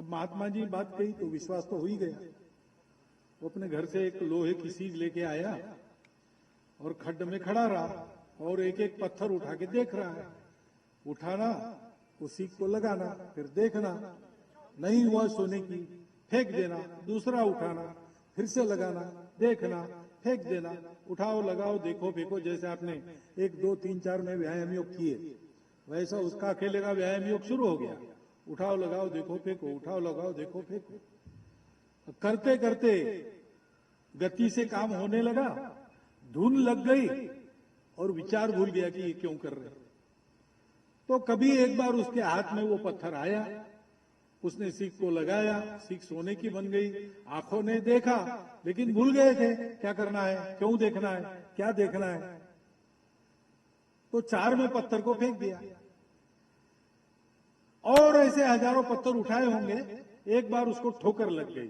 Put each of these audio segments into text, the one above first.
अब महात्मा जी बात कही तो विश्वास तो हो ही गया। वो अपने घर से एक लोहे की सीख लेके आया और खड्ड में खड़ा रहा और एक एक पत्थर उठा के देख रहा है। उठाना, उस सीख को लगाना, फिर देखना, नहीं हुआ सोने की, फेंक देना, दूसरा उठाना, फिर से लगाना, देखना, फेंक देना, उठाओ, लगाओ, देखो, फेंको, जैसे आपने 1, 2, 3, 4 में व्यायाम योग किए, वैसा उसका अकेले का व्यायाम योग शुरू हो गया। उठाओ, लगाओ, देखो, फेंको, उठाओ, लगाओ, देखो, फेंको। करते करते गति से काम होने लगा, धुन लग गई और विचार भूल गया कि ये क्यों कर रहे। तो कभी एक बार उसके हाथ में वो पत्थर आया, उसने सीख को लगाया, सीख सोने की बन गई, आंखों ने देखा, लेकिन भूल गए थे क्या करना है, क्यों देखना है, क्या देखना है। तो 4 में पत्थर को फेंक दिया और ऐसे हजारों पत्थर उठाए होंगे, एक बार उसको ठोकर लग गई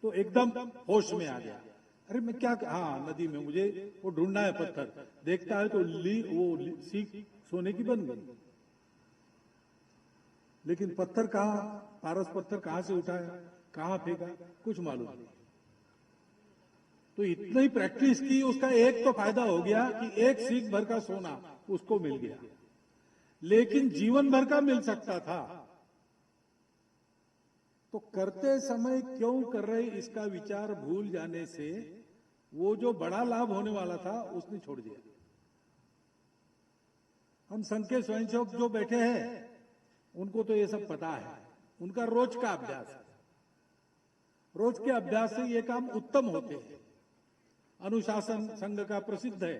तो एकदम होश में आ गया। अरे मैं क्या, हाँ नदी में मुझे वो ढूंढना है पत्थर, देखता है तो वो सीख सोने की बन गई। लेकिन पत्थर कहाँ, पारस पत्थर कहां से उठाया, कहां फेंका, कुछ मालूम नहीं। तो इतनी प्रैक्टिस की, उसका एक तो फायदा हो गया कि एक सीख भर का सोना उसको मिल गया, लेकिन जीवन भर का मिल सकता था। तो करते समय क्यों कर रहे, इसका विचार भूल जाने से वो जो बड़ा लाभ होने वाला था उसने छोड़ दिया। हम संघ के स्वयंसेवक जो बैठे हैं उनको तो ये सब पता है, उनका रोज का अभ्यास है, रोज के अभ्यास से ये काम उत्तम होते हैं। अनुशासन संघ का प्रसिद्ध है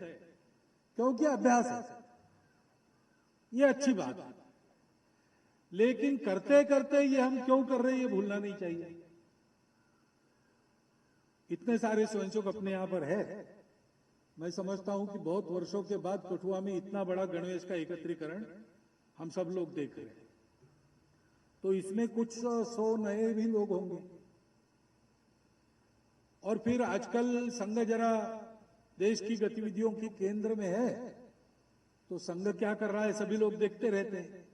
क्योंकि अभ्यास है, ये अच्छी बात है। लेकिन करते करते ये हम क्यों कर रहे हैं ये भूलना नहीं चाहिए। इतने सारे स्वयंसेवक अपने यहां पर है, मैं समझता हूं कि बहुत वर्षों के बाद कठुआ में इतना बड़ा गणवेश का एकत्रीकरण हम सब लोग देख रहे हैं। तो इसमें कुछ 100 नए भी लोग होंगे। और फिर आजकल संघ जरा देश की गतिविधियों के केंद्र में है, तो संघ क्या कर रहा है सभी लोग देखते रहते हैं।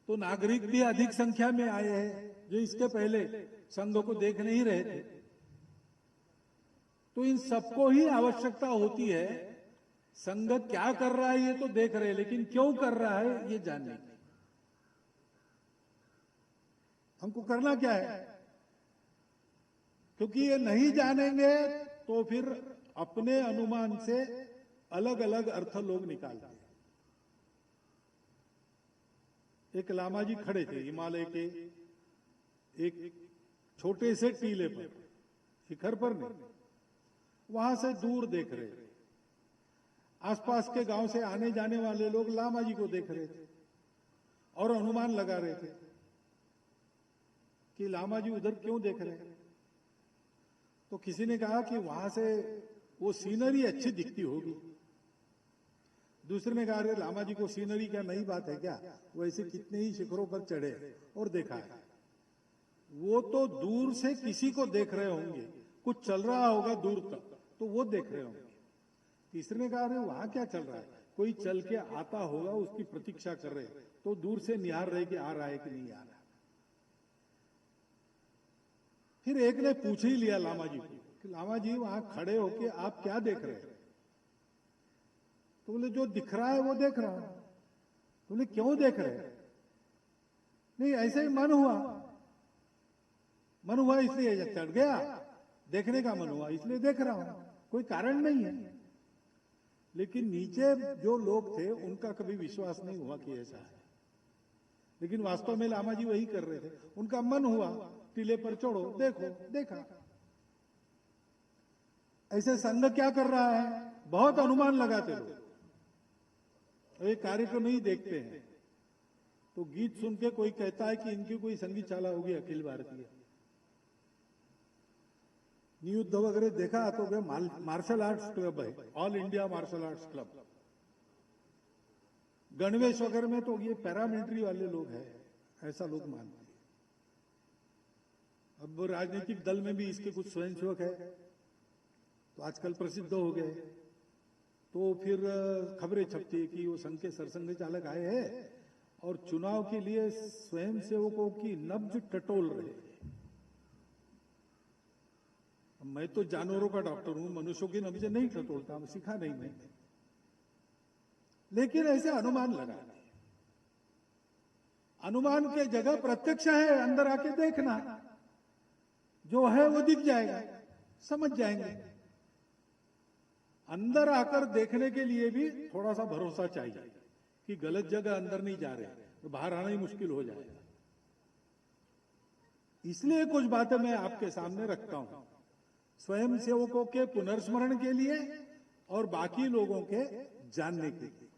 तो नागरिक भी अधिक संख्या में आए हैं जो इसके पहले संघ को देख नहीं रहे थे। तो इन सबको ही आवश्यकता होती है, संघ क्या कर रहा है ये तो देख रहे हैं, लेकिन क्यों कर रहा है ये जानने की। हमको करना क्या है, क्योंकि ये नहीं जानेंगे तो फिर अपने अनुमान से अलग अलग अर्थ लोग निकालते हैं। एक लामा जी खड़े थे हिमालय के एक छोटे से टीले पर, शिखर पर नहीं, वहां से दूर देख रहे थे। आसपास के गांव से आने जाने वाले लोग लामा जी को देख रहे थे और अनुमान लगा रहे थे कि लामा जी उधर क्यों देख रहे हैं। तो किसी ने कहा कि वहां से वो सीनरी अच्छी दिखती होगी। दूसरे ने कहा अरे लामा जी को सीनरी क्या नई बात है क्या, वैसे कितने ही शिखरों पर चढ़े और देखा है। वो तो दूर से किसी को देख रहे होंगे, कुछ चल रहा होगा दूर तक तो वो देख रहे होंगे। तीसरे ने कहा अरे वहां क्या चल रहा है, कोई चल के आता होगा उसकी प्रतीक्षा कर रहे, तो दूर से निहार रहे कि आ रहा है कि नहीं आ रहा। फिर एक ने पूछ ही लिया लामा जी को कि लामा जी वहां खड़े होके आप क्या देख रहे हैं। तो बोले जो दिख रहा है वो देख रहा हूं। तो बोले क्यों देख रहे हैं। नहीं ऐसे ही मन हुआ इसलिए चढ़ गया, देखने का मन हुआ इसलिए देख रहा हूं, कोई कारण नहीं है। लेकिन नीचे जो लोग थे उनका कभी विश्वास नहीं हुआ कि ऐसा है, लेकिन वास्तव में लामा जी वही कर रहे थे। उनका मन हुआ टीले पर चढ़ो, देखो, देखा। ऐसे संघ क्या कर रहा है, बहुत अनुमान लगाते लोग, ये कार्यक्रम ही देखते हैं। तो गीत सुन के कोई कहता है कि इनकी कोई संगीतशाला होगी अखिल भारतीय, युद्ध वगैरह देखा तो वे मार्शल आर्ट्स क्लब है, all India martial arts club. गणवेश वगैरह में तो ये पैरामिलिट्री वाले लोग हैं, ऐसा लोग मानते हैं। अब राजनीतिक दल में भी इसके कुछ स्वयंसेवक है तो आजकल प्रसिद्ध हो गए, तो फिर खबरें छपती है कि वो संघ के सरसंघ चालक आए हैं और चुनाव के लिए स्वयंसेवकों की नब्ज टटोल रहे हैं। मैं तो जानवरों का डॉक्टर हूं, मनुष्यों की नब्ज नहीं टटोलता, सीखा नहीं मैंने, लेकिन ऐसे अनुमान लगा। अनुमान के जगह प्रत्यक्ष है, अंदर आके देखना, जो है वो दिख जाएगा, समझ जाएंगे। अंदर आकर देखने के लिए भी थोड़ा सा भरोसा चाहिए कि गलत जगह अंदर नहीं जा रहे, तो बाहर आना ही मुश्किल हो जाएगा। इसलिए कुछ बातें मैं आपके सामने रखता हूं, स्वयं सेवकों के पुनर्स्मरण के लिए और बाकी लोगों के जानने के लिए।